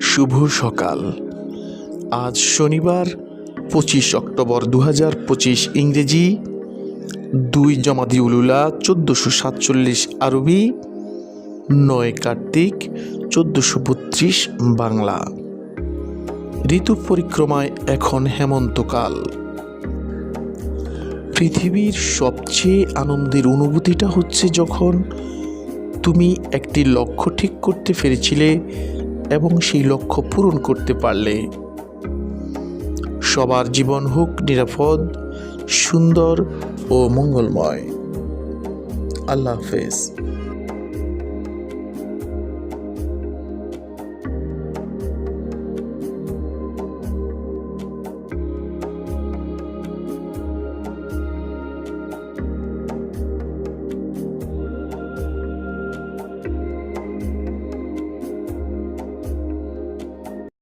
শুভ সকাল। আজ শনিবার 25 অক্টোবর 2025 ইংরেজি, 2 জমাদিউল উলা 1447 আরবি, 9 কার্তিক 1432 বাংলা। ঋতু পরিক্রমায় এখন হেমন্তকাল। পৃথিবীর সবচেয়ে আনন্দের অনুভূতিটা হচ্ছে যখন তুমি একটি লক্ষ্য ঠিক করতে পেরেছিলে এবং সেই লক্ষ্য পূরণ করতে পারলে। সবার জীবন হোক নিরাপদ, সুন্দর ও মঙ্গলময়। আল্লাহ হাফেজ।